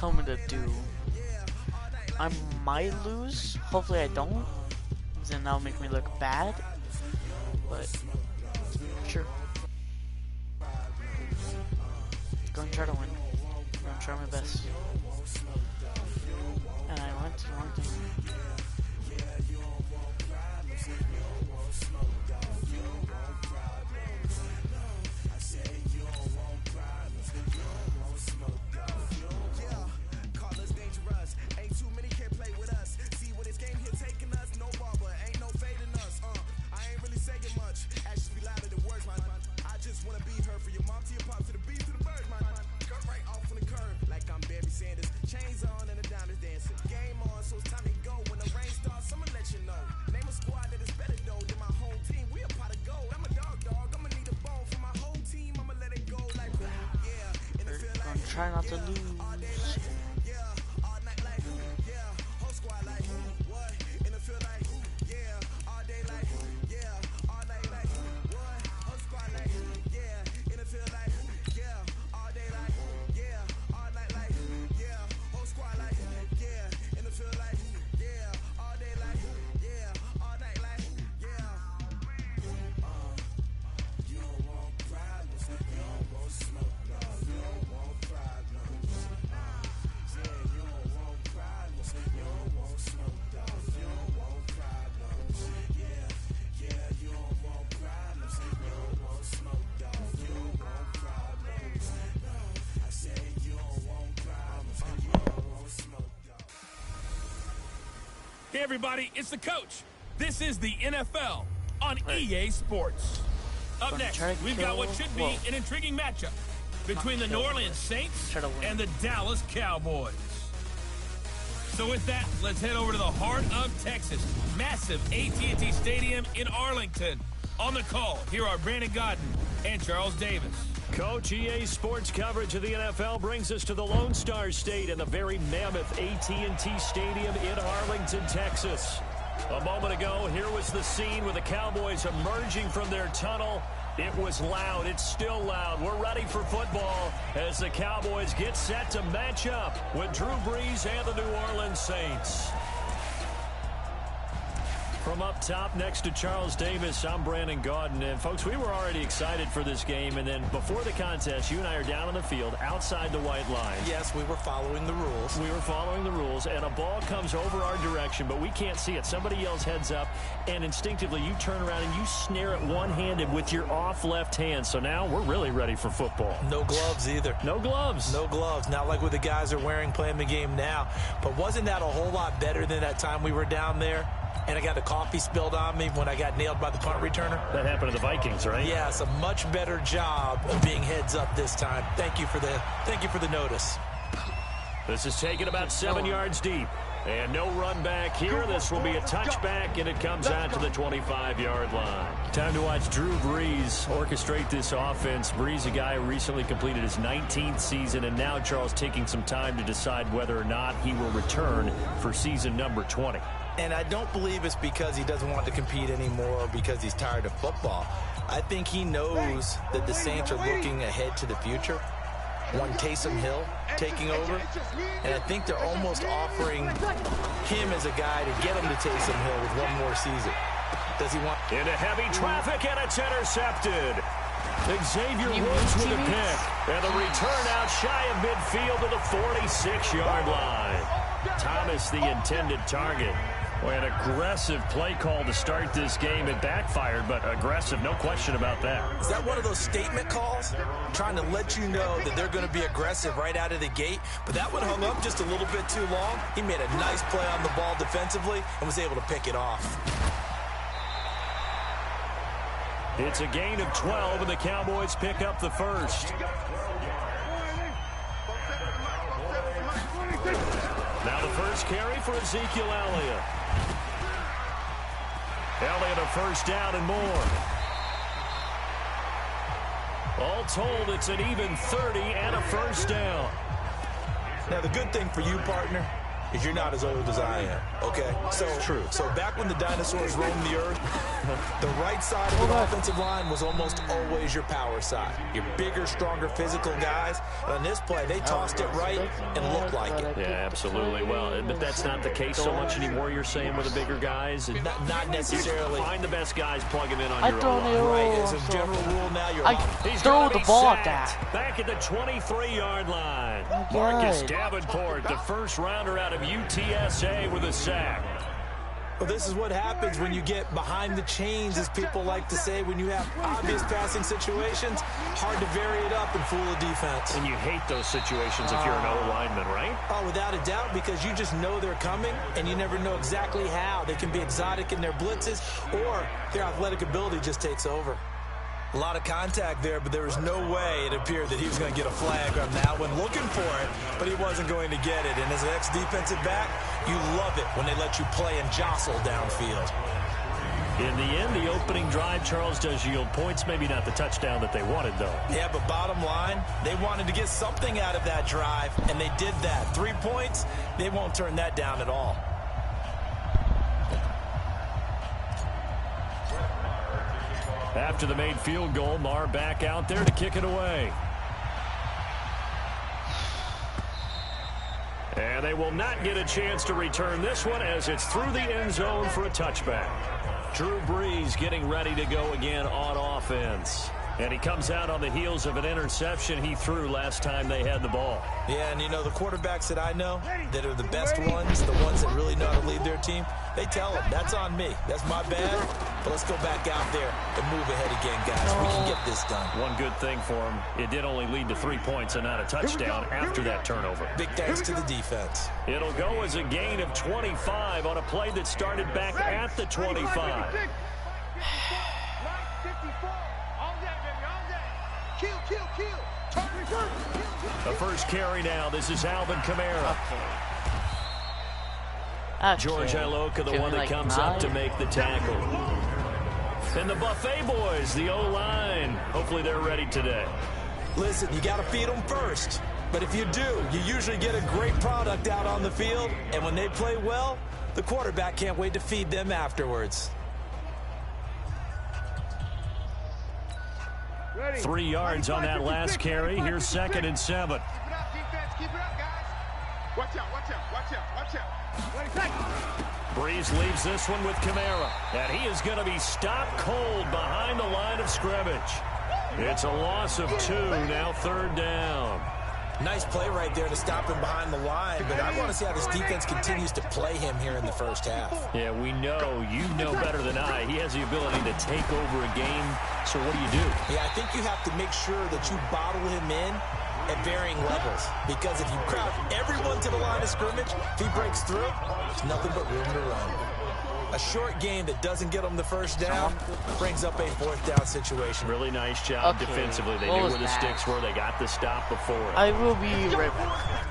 telling me to do. I might lose. Hopefully I don't. Then that'll make me look bad. But sure. Go and try to win. I'm gonna try my best. And I went to the wrong thing. Try not to lose. Hey everybody, it's the coach. This is the NFL on EA Sports. Up next, we've got what should be an intriguing matchup between the New Orleans Saints and the Dallas Cowboys. So with that, let's head over to the heart of Texas. Massive AT&T Stadium in Arlington. On the call, here are Brandon Godden and Charles Davis. Coach, EA Sports coverage of the NFL brings us to the Lone Star State and the very mammoth AT&T Stadium in Arlington, Texas. A moment ago, here was the scene with the Cowboys emerging from their tunnel. It was loud. It's still loud. We're ready for football as the Cowboys get set to match up with Drew Brees and the New Orleans Saints. From up top next to Charles Davis, I'm Brandon Godden. And, folks, we were already excited for this game. And then before the contest, you and I are down on the field outside the white line. Yes, we were following the rules. We were following the rules. And a ball comes over our direction, but we can't see it. Somebody yells heads up, and instinctively you turn around and you snare it one-handed with your off left hand. So now we're really ready for football. No gloves either. No gloves. No gloves. Not like what the guys are wearing playing the game now. But wasn't that a whole lot better than that time we were down there? And I got the coffee spilled on me when I got nailed by the punt returner. That happened to the Vikings, right? Yeah, it's a much better job of being heads up this time. Thank you for the notice. This is taken about 7 yards deep. And no run back here. This will be a touchback, and it comes out to the 25-yard line. Time to watch Drew Brees orchestrate this offense. Brees, a guy who recently completed his 19th season, and now Charles taking some time to decide whether or not he will return for season number 20. And I don't believe it's because he doesn't want to compete anymore or because he's tired of football. I think he knows that the Saints are looking ahead to the future. One Taysom Hill taking over. And I think they're almost offering him as a guy to get him to Taysom Hill with one more season. Does he want... Into heavy traffic, and it's intercepted. Xavier Woods with a pick. And the return out shy of midfield to the 46-yard line. Thomas, the intended target. Boy, an aggressive play call to start this game. It backfired, but aggressive, no question about that. Is that one of those statement calls? Trying to let you know that they're going to be aggressive right out of the gate. But that one hung up just a little bit too long. He made a nice play on the ball defensively and was able to pick it off. It's a gain of 12, and the Cowboys pick up the first. Now the first carry for Ezekiel Elliott. Elliott a first down and more. All told, it's an even 30 and a first down. Now the good thing for you, partner, is you're not as old as I am, okay? So, true. So back when the dinosaurs roamed the earth, the right side of the offensive line was almost always your power side. Your bigger, stronger, physical guys. And on this play, they tossed it right and looked like it. Yeah, absolutely. Well, but that's not the case so much anymore, you're saying, with the bigger guys? Not necessarily. Find the best guys, plug them in on your own. Right, as a general rule now, you're throw the ball at that. Back at the 23-yard line. Marcus Davenport, the first rounder out of UTSA with a sack. Well, this is what happens when you get behind the chains, as people like to say, when you have obvious passing situations. Hard to vary it up and fool a defense. And you hate those situations if you're an O-lineman, right? Oh, without a doubt, because you just know they're coming, and you never know exactly how. They can be exotic in their blitzes, or their athletic ability just takes over. A lot of contact there, but there was no way it appeared that he was going to get a flag on that one. Looking for it, but he wasn't going to get it. And as an ex-defensive back, you love it when they let you play and jostle downfield. In the end, the opening drive, Charles, does yield points. Maybe not the touchdown that they wanted, though. Yeah, but bottom line, they wanted to get something out of that drive, and they did that. 3 points, they won't turn that down at all. After the made field goal, Marr back out there to kick it away. And they will not get a chance to return this one as it's through the end zone for a touchback. Drew Brees getting ready to go again on offense. And he comes out on the heels of an interception he threw last time they had the ball. Yeah, and you know, the quarterbacks that I know that are the best ones, the ones that really know how to lead their team, they tell them, that's on me. That's my bad. But let's go back out there and move ahead again, guys. We can get this done. One good thing for him, it did only lead to 3 points and not a touchdown after that turnover. Big thanks to the defense. It'll go as a gain of 25 on a play that started back at the 25. The first carry now. This is Alvin Kamara. Okay. George Iloka, the one that comes up to make the tackle. And the Buffet boys, the O-line. Hopefully they're ready today. Listen, you got to feed them first. But if you do, you usually get a great product out on the field. And when they play well, the quarterback can't wait to feed them afterwards. 3 yards on that last carry. Here's 2nd and 7. Keep it up, defense. Keep it up, guys. Watch out, watch out, watch out, watch out. Brees leaves this one with Kamara. And he is going to be stopped cold behind the line of scrimmage. It's a loss of 2, now 3rd down. Nice play right there to stop him behind the line, but I want to see how this defense continues to play him here in the first half. Yeah, we know, you know better than I, he has the ability to take over a game, so what do? Yeah, I think you have to make sure that you bottle him in at varying levels, because if you crowd everyone to the line of scrimmage, if he breaks through, there's nothing but room to run. A short game that doesn't get them the first down brings up a 4th down situation. Really nice job defensively. They knew where the sticks were. They got the stop before it. I will be right back.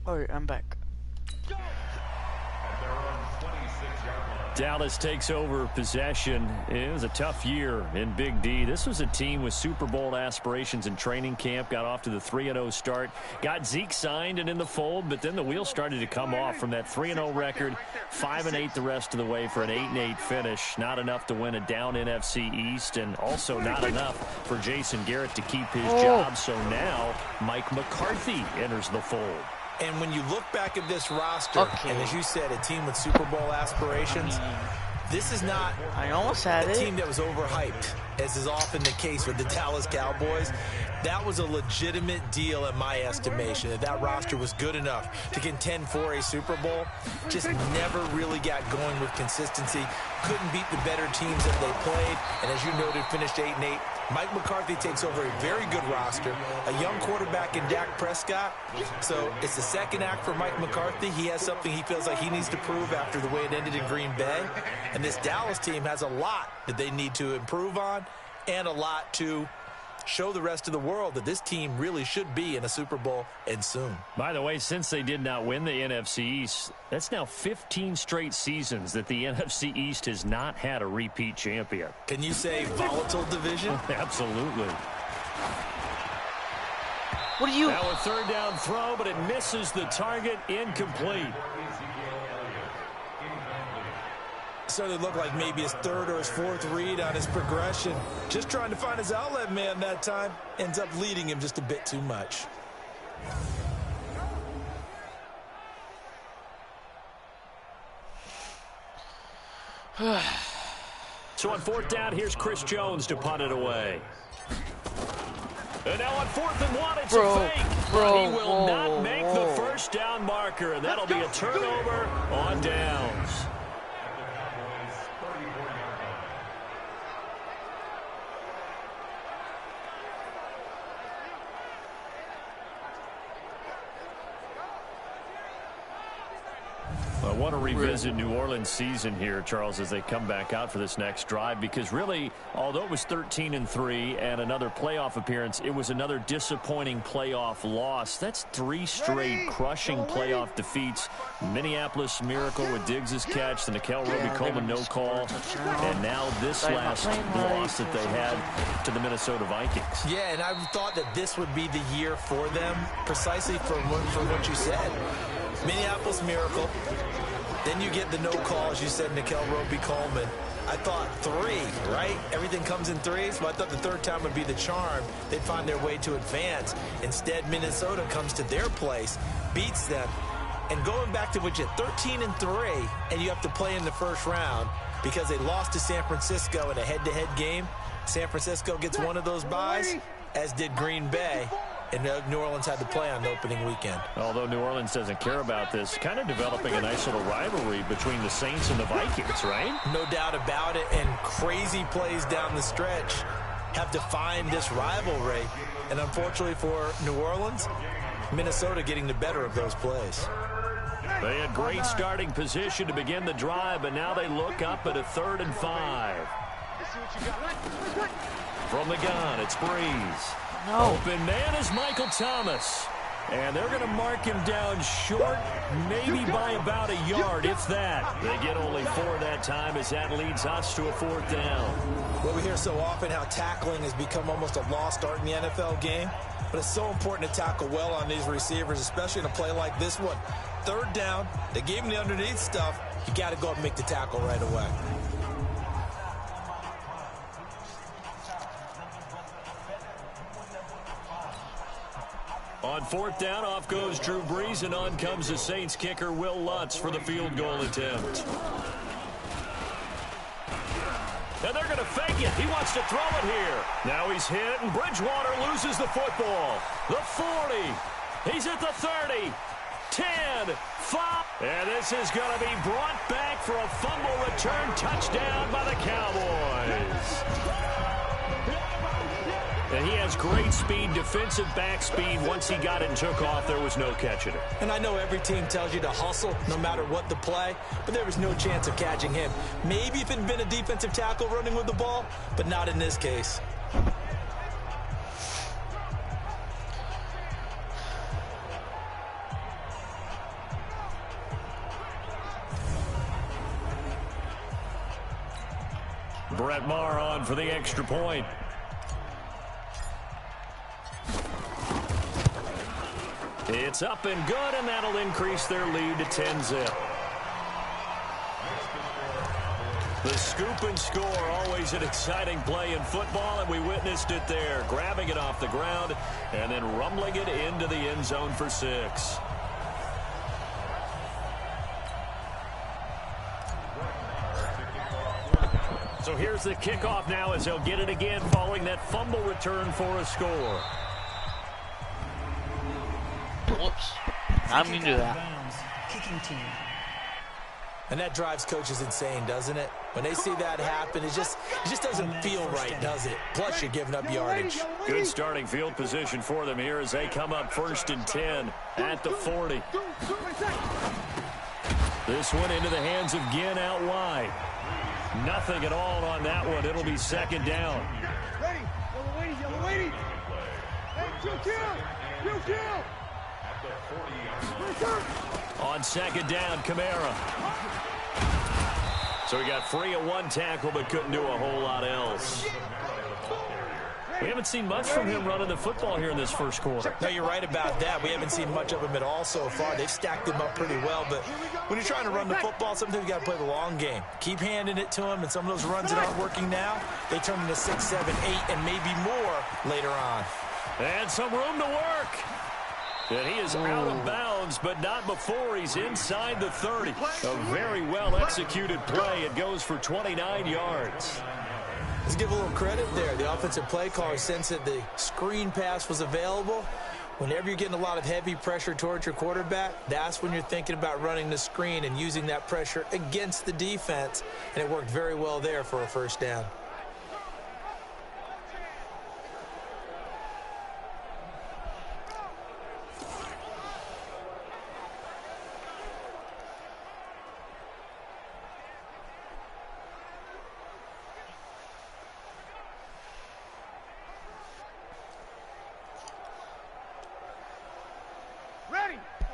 Alright, I'm back. Dallas takes over possession. It was a tough year in Big D. This was a team with Super Bowl aspirations in training camp. Got off to the 3-0 start. Got Zeke signed and in the fold, but then the wheels started to come off from that 3-0 record. 5-8 the rest of the way for an 8-8 finish. Not enough to win a down NFC East, and also not enough for Jason Garrett to keep his job. So now Mike McCarthy enters the fold. And when you look back at this roster, and as you said, a team with Super Bowl aspirations, this is not I almost had a team that was overhyped, as is often the case with the Dallas Cowboys. That was a legitimate deal in my estimation, that roster was good enough to contend for a Super Bowl. Just never really got going with consistency. Couldn't beat the better teams that they played. And as you noted, finished 8-8. Mike McCarthy takes over a very good roster, a young quarterback in Dak Prescott. So it's the second act for Mike McCarthy. He has something he feels like he needs to prove after the way it ended in Green Bay. And this Dallas team has a lot that they need to improve on and a lot to show the rest of the world that this team really should be in a Super Bowl, and soon. By the way, since they did not win the NFC East, that's now 15 straight seasons that the NFC East has not had a repeat champion. Can you say volatile division? Absolutely. What are you? Now a third down throw, but it misses the target. Incomplete. So it looked like maybe his third or his fourth read on his progression. Just trying to find his outlet man that time. Ends up leading him just a bit too much. So on fourth down, here's Chris Jones to punt it away. And now on 4th and 1, it's a fake. He will not make the first down marker, and that'll be a turnover on downs. I want to revisit New Orleans' season here, Charles, as they come back out for this next drive, because really, although it was 13-3 and another playoff appearance, it was another disappointing playoff loss. That's 3 straight crushing playoff defeats. Minneapolis Miracle with Diggs' catch, the Nickel Roby-Coleman no call, and now this last loss that they had to the Minnesota Vikings. Yeah, and I thought that this would be the year for them, precisely for what you said. Minneapolis Miracle. Then you get the no call, as you said, Nickel Roby-Coleman. I thought 3, right? Everything comes in 3s, but I thought the third time would be the charm. They'd find their way to advance. Instead, Minnesota comes to their place, beats them, and going back to what you 13-3, and you have to play in the first round because they lost to San Francisco in a head-to-head game. San Francisco gets one of those byes, as did Green Bay. And New Orleans had to play on the opening weekend. Although New Orleans doesn't care about this, kind of developing a nice little rivalry between the Saints and the Vikings, right? No doubt about it, and crazy plays down the stretch have defined this rivalry. And unfortunately for New Orleans, Minnesota getting the better of those plays. They had great starting position to begin the drive, but now they look up at a 3rd and 5. From the gun, it's Breeze. No. Open man is Michael Thomas. And they're going to mark him down short, maybe by about a yard, if that. They get only 4 that time, as that leads us to a 4th down. Well, we hear so often how tackling has become almost a lost art in the NFL game. But it's so important to tackle well on these receivers, especially in a play like this one. 3rd down, they gave him the underneath stuff. You got to go up and make the tackle right away. On 4th down, off goes Drew Brees, and on comes the Saints kicker, Will Lutz, for the field goal attempt. And they're going to fake it. He wants to throw it here. Now he's hit, and Bridgewater loses the football. The 40. He's at the 30. 10. 5. And this is going to be brought back for a fumble return touchdown by the Cowboys. And he has great speed, defensive back speed. Once he got it and took off, there was no catching it. And I know every team tells you to hustle no matter what the play, but there was no chance of catching him. Maybe if it had been a defensive tackle running with the ball, but not in this case. Brett Maher on for the extra point. It's up and good, and that'll increase their lead to 10-zip. The scoop and score, always an exciting play in football, and we witnessed it there. Grabbing it off the ground and then rumbling it into the end zone for 6. So here's the kickoff now as they'll get it again following that fumble return for a score. Whoops. I'm going to do that. Kicking team. And that drives coaches insane, doesn't it? When they see that happen, it just doesn't feel right, does it? Plus, you're giving up yardage. Good starting field position for them here as they come up 1st and 10 at the 40. This one into the hands of Ginn out wide. Nothing at all on that one. It'll be 2nd down. Ready. Yellow lady. Hey, kill. On 2nd down, Kamara. So he got free of one tackle but couldn't do a whole lot else. We haven't seen much from him running the football here in this first quarter. No, you're right about that. We haven't seen much of him at all so far. They've stacked him up pretty well, but when you're trying to run the football, sometimes you got to play the long game. Keep handing it to him, and some of those runs that aren't working now, they turn into 6, 7, 8, and maybe more later on. And some room to work. And he is out of bounds, but not before he's inside the 30. A very well-executed play. It goes for 29 yards. Let's give a little credit there. The offensive play caller sensed that the screen pass was available. Whenever you're getting a lot of heavy pressure towards your quarterback, that's when you're thinking about running the screen and using that pressure against the defense. And it worked very well there for a 1st down.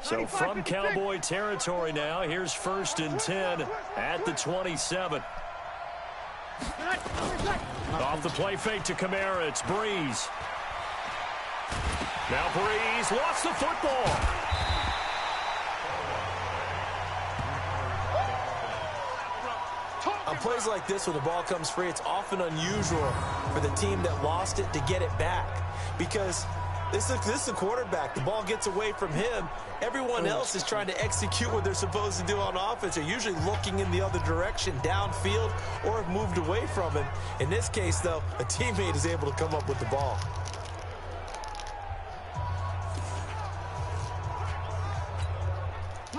So from Cowboy territory now, here's 1st and 10 at the 27. Off the play fake to Kamara, it's Breeze. Now Breeze lost the football. On plays like this, when the ball comes free, it's often unusual for the team that lost it to get it back. Because this is the quarterback. The ball gets away from him. Everyone else is trying to execute what they're supposed to do on offense. They're usually looking in the other direction, downfield, or have moved away from him. In this case, though, a teammate is able to come up with the ball.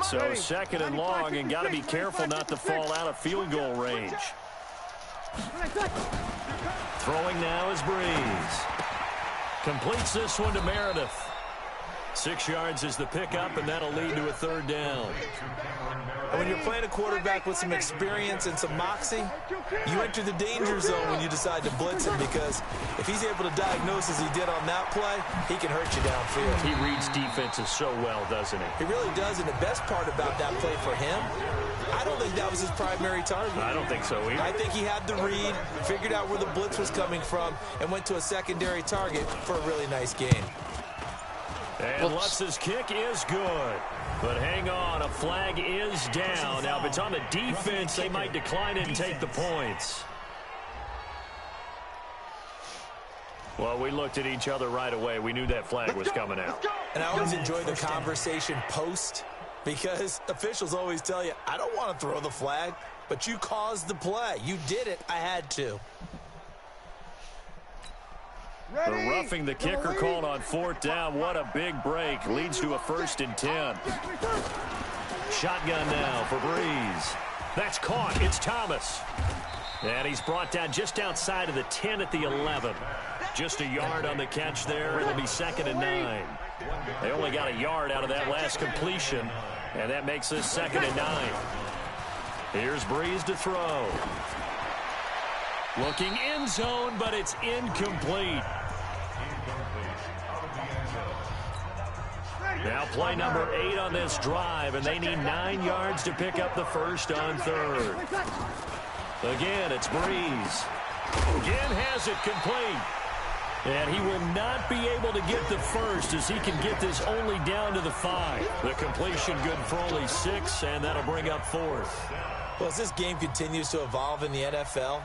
So 2nd and long, and got to be careful not to fall out of field goal range. Throwing now is Breeze. Completes this one to Meredith. 6 yards is the pickup, and that'll lead to a 3rd down. And when you're playing a quarterback with some experience and some moxie, you enter the danger zone when you decide to blitz him, because if he's able to diagnose as he did on that play, he can hurt you downfield. He reads defenses so well, doesn't he? He really does, and the best part about that play for him, I don't think that was his primary target. I don't think so either. I think he had the read, figured out where the blitz was coming from, and went to a secondary target for a really nice gain. And Lutz's kick is good. But hang on, a flag is down. Now, if it's on the defense, they might decline it and take the points. Well, we looked at each other right away. We knew that flag was coming out. And I always enjoy the conversation post, because officials always tell you, I don't want to throw the flag, but you caused the play. You did it. I had to. The roughing the kicker called on 4th down. What a big break. Leads to a 1st and 10. Shotgun now for Breeze. That's caught. It's Thomas. And he's brought down just outside of the 10 at the 11. Just a yard on the catch there. It'll be 2nd and 9. They only got a yard out of that last completion, and that makes this 2nd and 9. Here's Breeze to throw. Looking end zone, but it's incomplete. Now play number 8 on this drive, and they need 9 yards to pick up the first on 3rd. Again, it's Breeze. Again has it complete. And he will not be able to get the first as he can get this only down to the 5. The completion good for only 6, and that'll bring up 4th. Well, as this game continues to evolve in the NFL,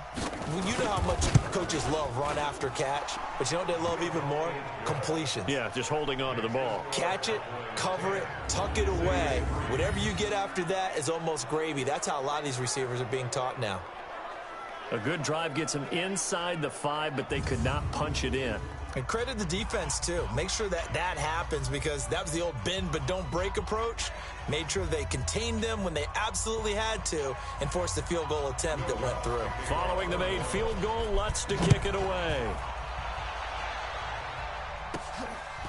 you know how much coaches love run after catch, but you know what they love even more? Completion. Yeah, just holding on to the ball. Catch it, cover it, tuck it away. Whatever you get after that is almost gravy. That's how a lot of these receivers are being taught now. A good drive gets them inside the 5, but they could not punch it in. And credit the defense, too. Make sure that happens, because that was the old bend but don't break approach. Made sure they contained them when they absolutely had to and forced the field goal attempt that went through. Following the made field goal, Lutz to kick it away.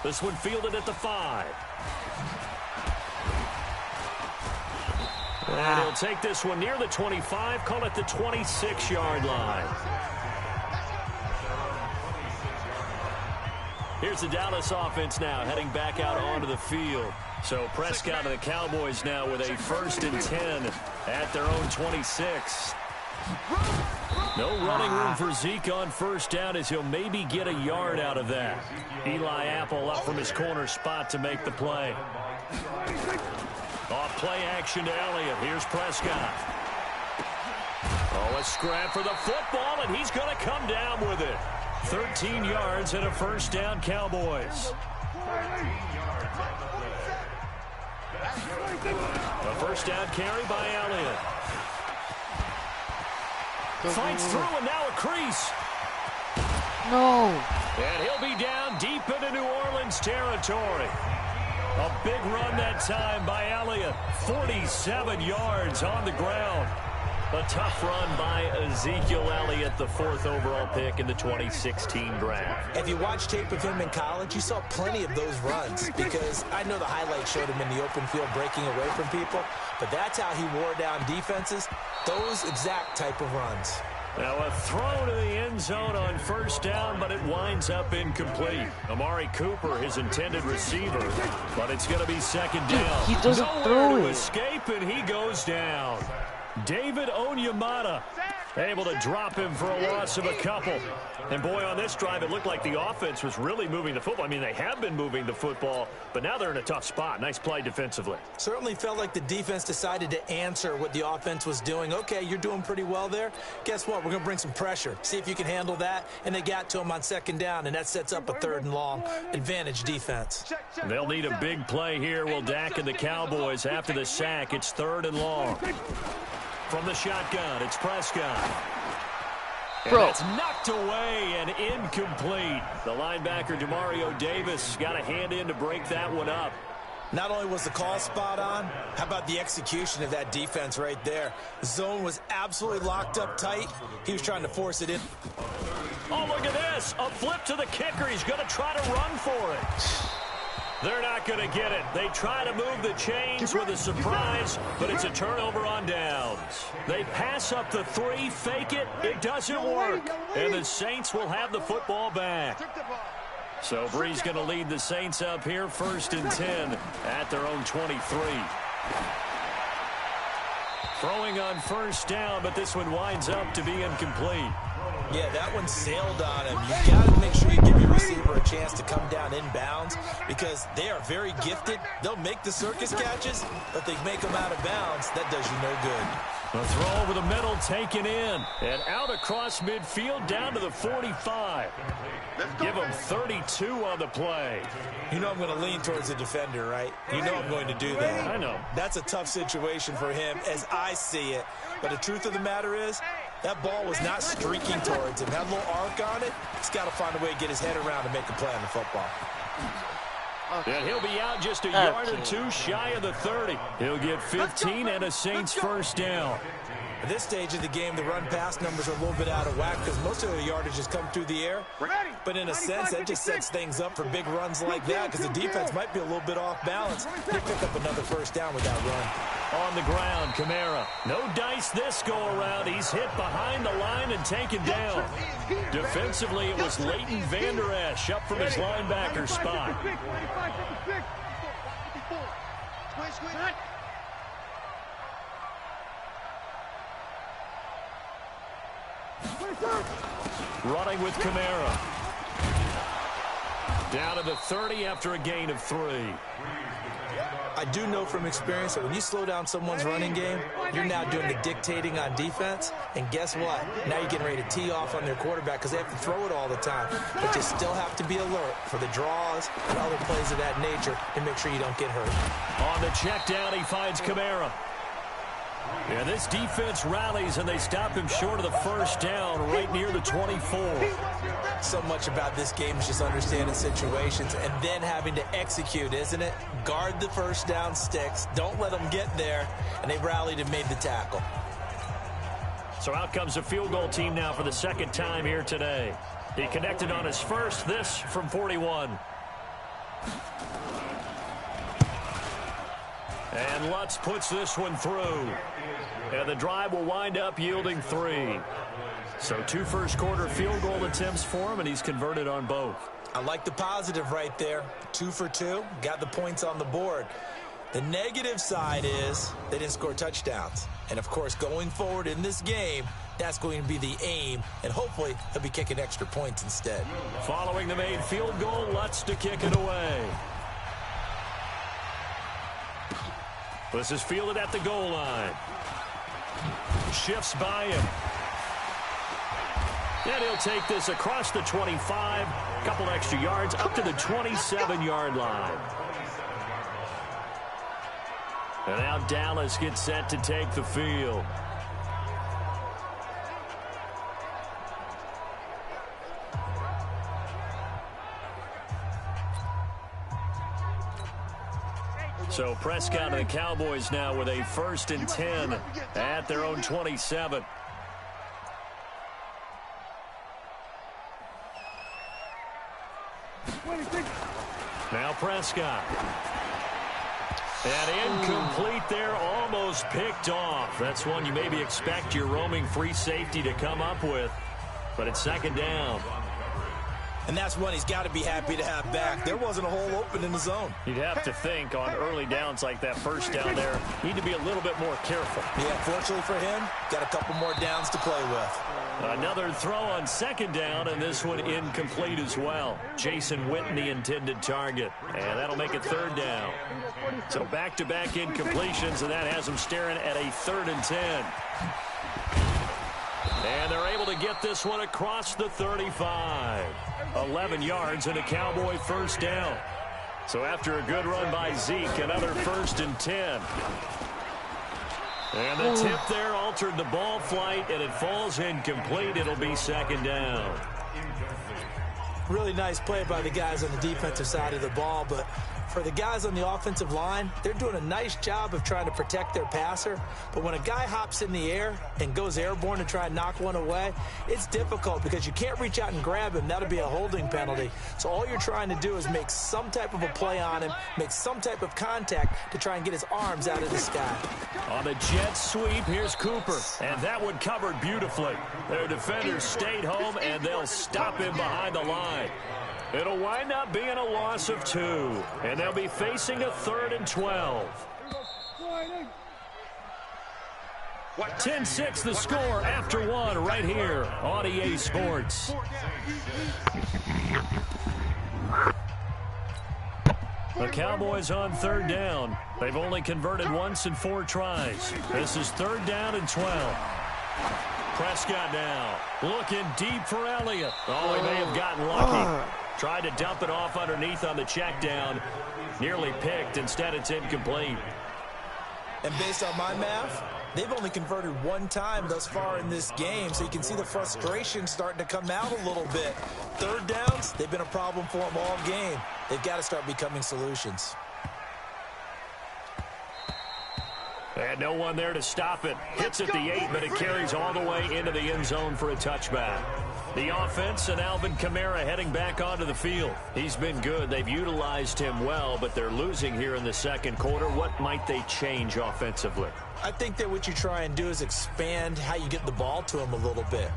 This one fielded at the 5. And he'll take this one near the 25, call it the 26-yard line. Here's the Dallas offense now, heading back out onto the field. So Prescott and the Cowboys now with a 1st and 10 at their own 26. No running room for Zeke on 1st down, as he'll maybe get a yard out of that. Eli Apple up from his corner spot to make the play. Off play action to Elliott. Here's Prescott. Oh, a scrap for the football, and he's going to come down with it. 13 yards and a 1st down, Cowboys. A 1st down carry by Elliott. Fights through, and now a crease. No. And he'll be down deep into New Orleans territory. A big run that time by Elliott. 47 yards on the ground. A tough run by Ezekiel Elliott, the 4th overall pick in the 2016 draft. If you watch tape of him in college, you saw plenty of those runs, because I know the highlights showed him in the open field breaking away from people, but that's how he wore down defenses, those exact type of runs. Now a throw to the end zone on 1st down, but it winds up incomplete. Amari Cooper, his intended receiver, but it's going to be 2nd down. He doesn't throw to it. Escape, and he goes down. David Onyemata able to drop him for a loss of a couple. And boy, on this drive, it looked like the offense was really moving the football. I mean, they have been moving the football, but now they're in a tough spot. Nice play defensively. Certainly felt like the defense decided to answer what the offense was doing. Okay, you're doing pretty well there. Guess what? We're going to bring some pressure. See if you can handle that. And they got to him on 2nd down, and that sets up a 3rd and long. Advantage defense. They'll need a big play here. Will Dak and the Cowboys after the sack. It's 3rd and long. From the shotgun, it's Prescott. And that's knocked away and incomplete. The linebacker, Demario Davis, got a hand in to break that one up. Not only was the call spot on, how about the execution of that defense right there? The zone was absolutely locked up tight. He was trying to force it in. Oh, look at this. A flip to the kicker. He's going to try to run for it. They're not going to get it. They try to move the chains with a surprise, but it's a turnover on downs. They pass up the 3, fake it. It doesn't work. And the Saints will have the football back. So Bree's going to lead the Saints up here, 1st and 10 at their own 23. Throwing on 1st down, but this one winds up to be incomplete. Yeah, that one sailed on him. You got to make sure you give your receiver a chance to come down inbounds, because they are very gifted. They'll make the circus catches, but they make them out of bounds. That does you no good. A throw over the middle, taken in, and out across midfield down to the 45. Give them 32 on the play. You know I'm going to lean towards the defender, right? You know I'm going to do that. I know. That's a tough situation for him as I see it. But the truth of the matter is, that ball was not streaking towards him. That little arc on it, he's got to find a way to get his head around and make a play on the football. And he'll be out just a yard or 2 shy of the 30. He'll get 15 and a Saints 1st down. At this stage of the game, the run-pass numbers are a little bit out of whack because most of the yardage has come through the air. But in a sense, that just sets things up for big runs like that because the defense might be a little bit off balance. They pick up another 1st down with that run. On the ground, Kamara. No dice this go-around. He's hit behind the line and taken down. Defensively, it was Leighton Vander Esch up from his linebacker spot. Running with Kamara. Down to the 30 after a gain of 3. I do know from experience that when you slow down someone's running game, you're now doing the dictating on defense. And guess what? Now you're getting ready to tee off on their quarterback because they have to throw it all the time. But you still have to be alert for the draws and other plays of that nature to make sure you don't get hurt. On the check down, he finds Kamara. Yeah, this defense rallies, and they stop him short of the first down right near the 24. So much about this game is just understanding situations and then having to execute, isn't it? Guard the first down sticks. Don't let them get there. And they rallied and made the tackle. So out comes a field goal team now for the second time here today. He connected on his first, this from 41. And Lutz puts this one through. And the drive will wind up yielding 3. So 2 first-quarter field goal attempts for him, and he's converted on both. I like the positive right there. 2 for 2. Got the points on the board. The negative side is they didn't score touchdowns. And, of course, going forward in this game, that's going to be the aim. And hopefully he'll be kicking extra points instead. Following the made field goal, Lutz to kick it away. This is fielded at the goal line. Shifts by him. And he'll take this across the 25. A couple extra yards up to the 27-yard line. And now Dallas gets set to take the field. So Prescott and the Cowboys now with a 1st and 10 at their own 27. Now Prescott. And incomplete there, almost picked off. That's one you maybe expect your roaming free safety to come up with. But it's 2nd down. And that's one he's got to be happy to have back. There wasn't a hole open in the zone. You'd have to think on early downs like that first down there, need to be a little bit more careful. Yeah, fortunately for him, got a couple more downs to play with. Another throw on 2nd down, and this one incomplete as well. Jason Witten, the intended target. And that'll make it 3rd down. So back-to-back incompletions, and that has them staring at a 3rd and 10. And they're able to get this one across the 35. 11 yards and a Cowboy 1st down. So after a good run by Zeke, another 1st and 10. And the tip there altered the ball flight, and it falls incomplete. It'll be 2nd down. Really nice play by the guys on the defensive side of the ball, but for the guys on the offensive line, they're doing a nice job of trying to protect their passer. But when a guy hops in the air and goes airborne to try and knock one away, it's difficult because you can't reach out and grab him. That'll be a holding penalty. So all you're trying to do is make some type of a play on him, make some type of contact to try and get his arms out of the sky. On the jet sweep, here's Cooper. And that one covered beautifully. Their defenders stayed home, and they'll stop him behind the line. It'll wind up being a loss of 2. And they'll be facing a 3rd and 12. 10-6 the score after 1 right here on EA Sports. The Cowboys on 3rd down. They've only converted once in 4 tries. This is 3rd down and 12. Prescott now looking deep for Elliott. Oh, he may have gotten lucky. Tried to dump it off underneath on the check down. Nearly picked. Instead, it's incomplete. And based on my math, they've only converted 1 time thus far in this game, so you can see the frustration starting to come out a little bit. 3rd downs, they've been a problem for them all game. They've got to start becoming solutions. And no one there to stop it. Hits at the 8, but it carries all the way into the end zone for a touchback. The offense and Alvin Kamara heading back onto the field. He's been good. They've utilized him well, but they're losing here in the 2nd quarter. What might they change offensively? I think that what you try and do is expand how you get the ball to him a little bit.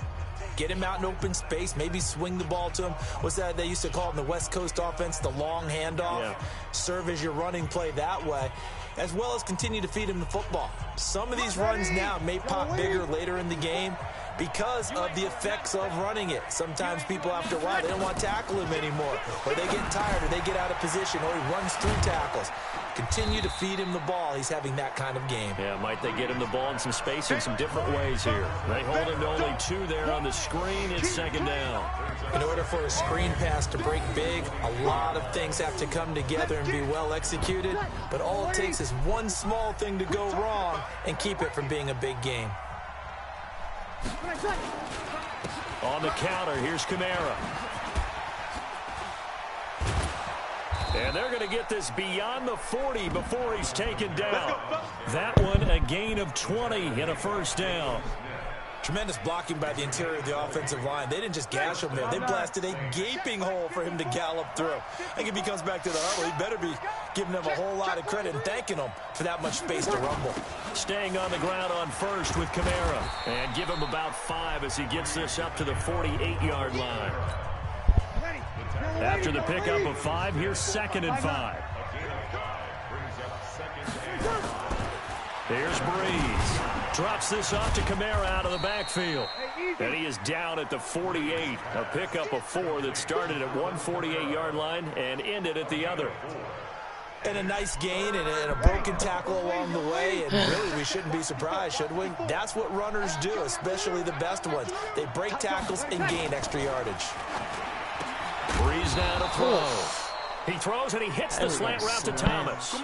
Get him out in open space, maybe swing the ball to him. What's that they used to call it in the West Coast offense, the long handoff? Yeah. Serve as your running play that way, as well as continue to feed him the football. Some of these runs now may pop bigger later in the game because of the effects of running it. Sometimes people, after a while, they don't want to tackle him anymore, or they get tired, or they get out of position, or he runs through tackles. Continue to feed him the ball. He's having that kind of game. Yeah, might they get him the ball in some space in some different ways here. They hold him to only 2 there on the screen. It's 2nd down. In order for a screen pass to break big, a lot of things have to come together and be well executed. But all it takes is one small thing to go wrong, and keep it from being a big game. On the counter, here's Kamara. And they're going to get this beyond the 40 before he's taken down. That one, a gain of 20 and a first down. Tremendous blocking by the interior of the offensive line. They didn't just gash him there. They blasted a gaping hole for him to gallop through. I think if he comes back to the huddle, he better be giving them a whole lot of credit and thanking them for that much space to rumble. Staying on the ground on first with Kamara. And give him about 5 as he gets this up to the 48-yard line. After the pickup of 5, here's 2nd and 5. Here's Breeze. Drops this off to Kamara out of the backfield. And he is down at the 48. A pickup of 4 that started at one 48-yard line and ended at the other. And a nice gain and a broken tackle along the way. And really, we shouldn't be surprised, should we? That's what runners do, especially the best ones. They break tackles and gain extra yardage. Breeze now to throw. He throws and he hits the slant route to Thomas.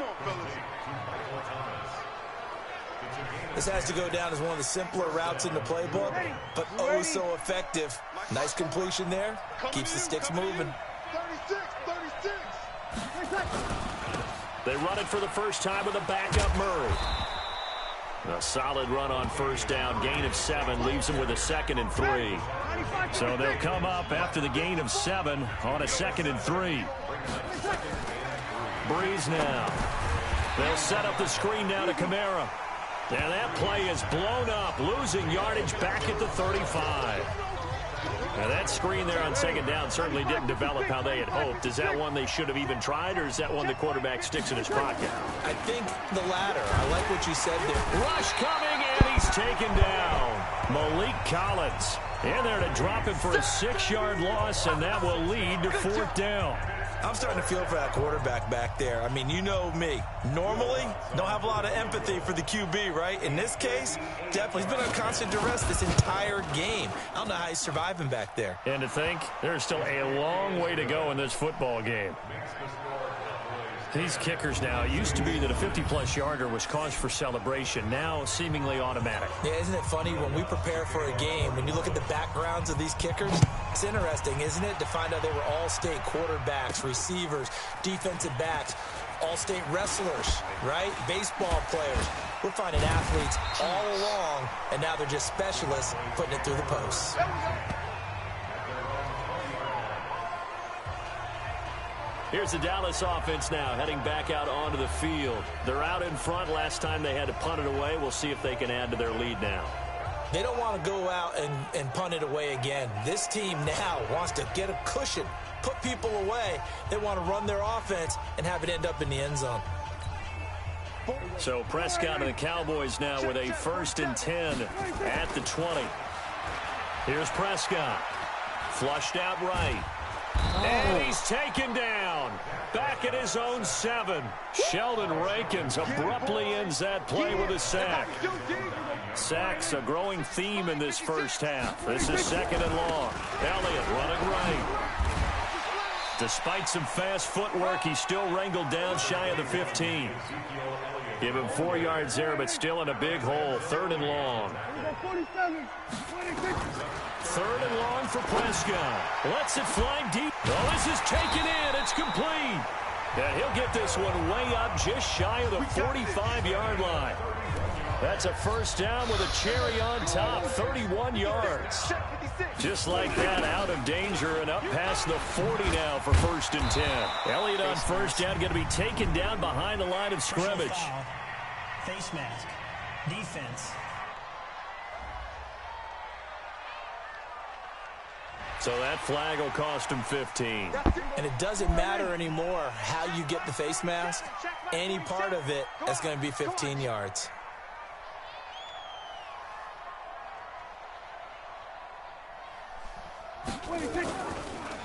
This has to go down as one of the simpler routes in the playbook, but oh so effective. Nice completion there. Keeps the sticks moving. 36. They run it for the first time with a backup Murray. A solid run on first down. Gain of 7 leaves them with a 2nd and 3. So they'll come up after the gain of 7 on a 2nd and 3. Breeze now. They'll set up the screen now to Kamara. And that play is blown up, losing yardage back at the 35. Now that screen there on 2nd down certainly didn't develop how they had hoped. Is that one they should have even tried, or is that one the quarterback sticks in his pocket? I think the latter. I like what you said there. Rush coming, and he's taken down. Malik Collins in there to drop him for a 6-yard loss, and that will lead to 4th down. I'm starting to feel for that quarterback back there. I mean, you know me. Normally, don't have a lot of empathy for the QB, right? In this case, definitely. He's been on constant duress this entire game. I don't know how he's surviving back there. And to think, there's still a long way to go in this football game. These kickers now, it used to be that a 50-plus yarder was cause for celebration. Now, seemingly automatic. Yeah, isn't it funny when we prepare for a game, when you look at the backgrounds of these kickers, it's interesting, isn't it, to find out they were all-state quarterbacks, receivers, defensive backs, all-state wrestlers, right? Baseball players. We're finding athletes all along, and now they're just specialists putting it through the posts. Here's the Dallas offense now, heading back out onto the field. They're out in front. Last time they had to punt it away. We'll see if they can add to their lead now. They don't want to go out and punt it away again. This team now wants to get a cushion, put people away. They want to run their offense and have it end up in the end zone. So Prescott and the Cowboys now with a 1st and 10 at the 20. Here's Prescott. Flushed out right. And he's taken down. Back at his own 7. Sheldon Rankins abruptly ends that play with a sack. Sacks a growing theme in this first half. This is 2nd and long. Elliott running right. Despite some fast footwork, he's still wrangled down shy of the 15. Give him 4 yards there, but still in a big hole. 3rd and long. 3rd and long for Prescott. Lets it fly deep. Oh, this is taken in. It's complete. And he'll get this one way up just shy of the 45-yard line. That's a first down with a cherry on top. 31 yards. Just like that, out of danger and up past the 40 now for 1st and 10. Elliott on first down, going to be taken down behind the line of scrimmage. Face mask. Defense. So that flag will cost him 15. And it doesn't matter anymore how you get the face mask. Any part of it is going to be 15 yards.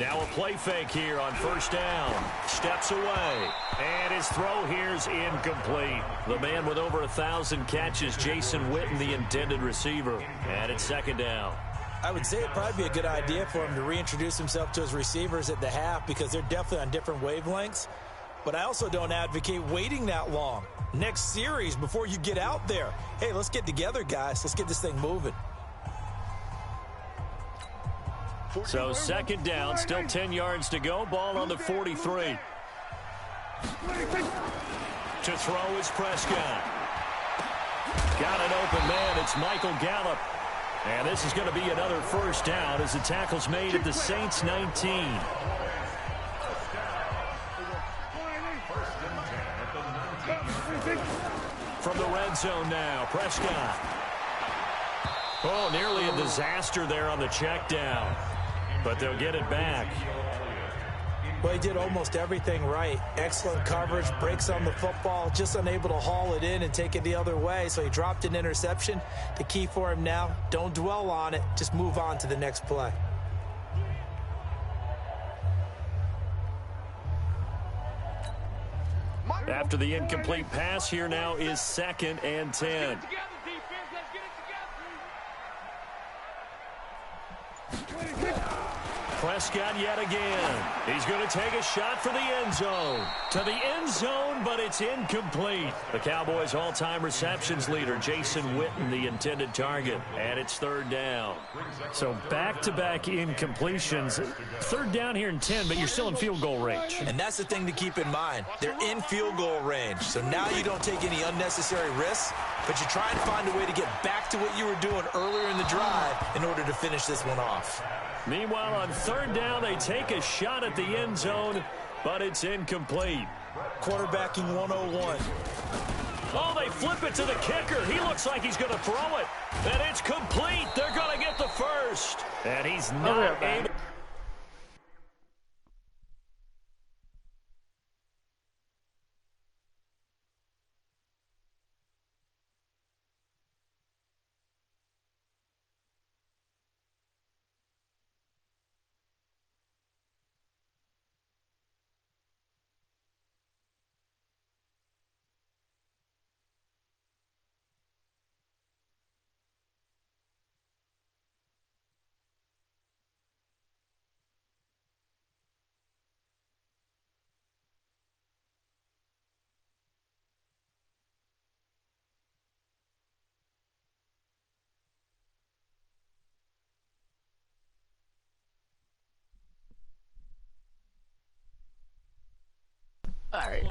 Now a play fake here on first down. Steps away. And his throw here's incomplete. The man with over 1,000 catches, Jason Witten, the intended receiver. And it's 2nd down. I would say it'd probably be a good idea for him to reintroduce himself to his receivers at the half because they're definitely on different wavelengths. but I also don't advocate waiting that long. Next series before you get out there. Hey, let's get together, guys. Let's get this thing moving. So second down, still 10 yards to go. Ball on the 43. To throw is Prescott. Got an open man. It's Michael Gallup. And this is going to be another first down as the tackle's made at the Saints 19. From the red zone now, Prescott. Oh, nearly a disaster there on the check down. But they'll get it back. Well, he did almost everything right. Excellent coverage, breaks on the football, just unable to haul it in and take it the other way. So he dropped an interception. The key for him now, don't dwell on it. Just move on to the next play. After the incomplete pass, here now is 2nd and 10. Prescott yet again. He's going to take a shot for the end zone. To the end zone, but it's incomplete. The Cowboys' all-time receptions leader, Jason Witten, the intended target. And it's 3rd down. So back-to-back incompletions. 3rd down here and 10, but you're still in field goal range. And that's the thing to keep in mind. They're in field goal range. So now you don't take any unnecessary risks, but you try and find a way to get back to what you were doing earlier in the drive in order to finish this one off. Meanwhile, on 3rd down, they take a shot at the end zone, but it's incomplete. Quarterbacking 101. Oh, they flip it to the kicker. He looks like he's going to throw it. And it's complete. They're going to get the first. And he's not able.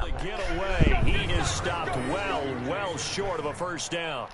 To get away, he is stopped well short of a first down.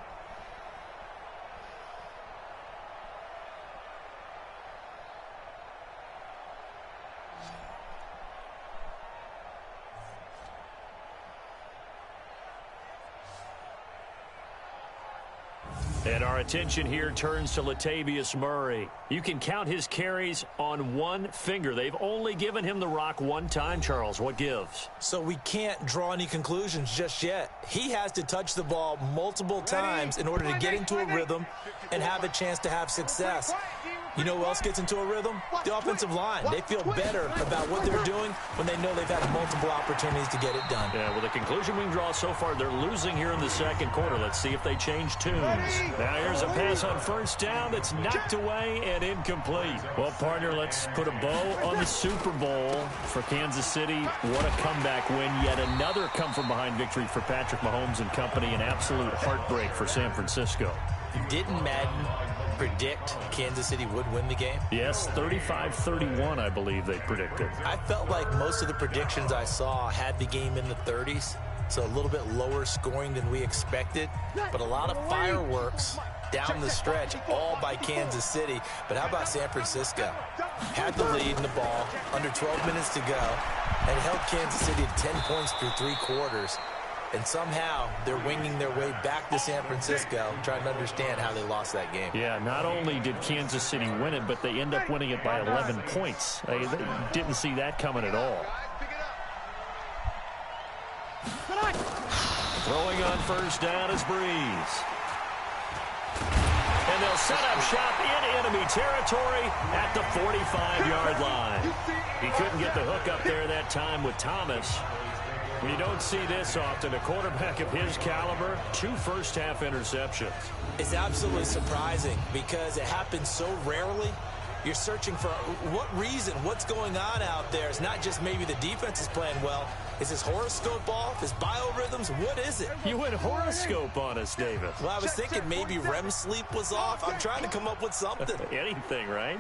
And our attention here turns to Latavius Murray. You can count his carries on one finger. They've only given him the rock one time, Charles. What gives? So we can't draw any conclusions just yet. He has to touch the ball multiple times in order to get into a rhythm and have a chance to have success. You know who else gets into a rhythm? The offensive line. They feel better about what they're doing when they know they've had multiple opportunities to get it done. Yeah, well, the conclusion we can draw so far, they're losing here in the second quarter. Let's see if they change tunes. Now here's a pass on first down that's knocked away and incomplete. Well, partner, let's put a bow on the Super Bowl for Kansas City. What a comeback win. Yet another come-from-behind victory for Patrick Mahomes and company. An absolute heartbreak for San Francisco. Didn't Madden predict Kansas City would win the game? Yes, 35-31, I believe they predicted. I felt like most of the predictions I saw had the game in the 30s, so a little bit lower scoring than we expected, but a lot of fireworks down the stretch, all by Kansas City. But how about San Francisco? Had the lead in the ball, under 12 minutes to go, and held Kansas City to 10 points through 3 quarters. And somehow they're winging their way back to San Francisco, trying to understand how they lost that game. Yeah, not only did Kansas City win it, but they end up winning it by 11 points. They didn't see that coming at all. Throwing on first down is Breeze. And they'll set up shop in enemy territory at the 45-yard line. He couldn't get the hook up there that time with Thomas. We don't see this often. A quarterback of his caliber, 2 first-half interceptions. It's absolutely surprising because it happens so rarely, You're searching for what reason, what's going on out there. It's not just maybe the defense is playing well. Is his horoscope off? His biorhythms? What is it? You went horoscope on us, David. Well, I was thinking maybe REM sleep was off. I'm trying to come up with something. Anything, right?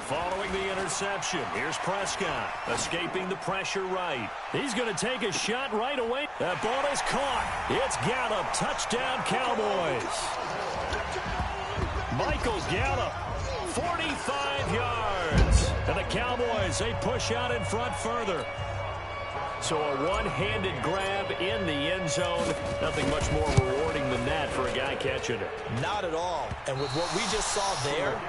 Following the interception, here's Prescott, escaping the pressure right. He's going to take a shot right away. That ball is caught. It's Gallup. Touchdown, Cowboys. Michael Gallup, 45 yards. And the Cowboys, they push out in front further. So a one-handed grab in the end zone. Nothing much more rewarding than that for a guy catching it. Not at all. And with what we just saw there,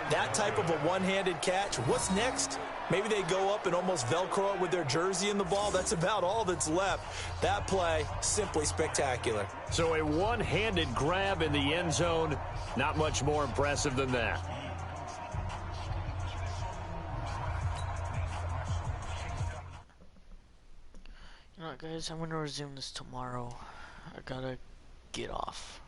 that type of a one-handed catch, what's next? Maybe they go up and almost Velcro it with their jersey in the ball. That's about all that's left. That play, simply spectacular. So a one-handed grab in the end zone, not much more impressive than that. You know what, guys? I'm going to resume this tomorrow. I gotta get off.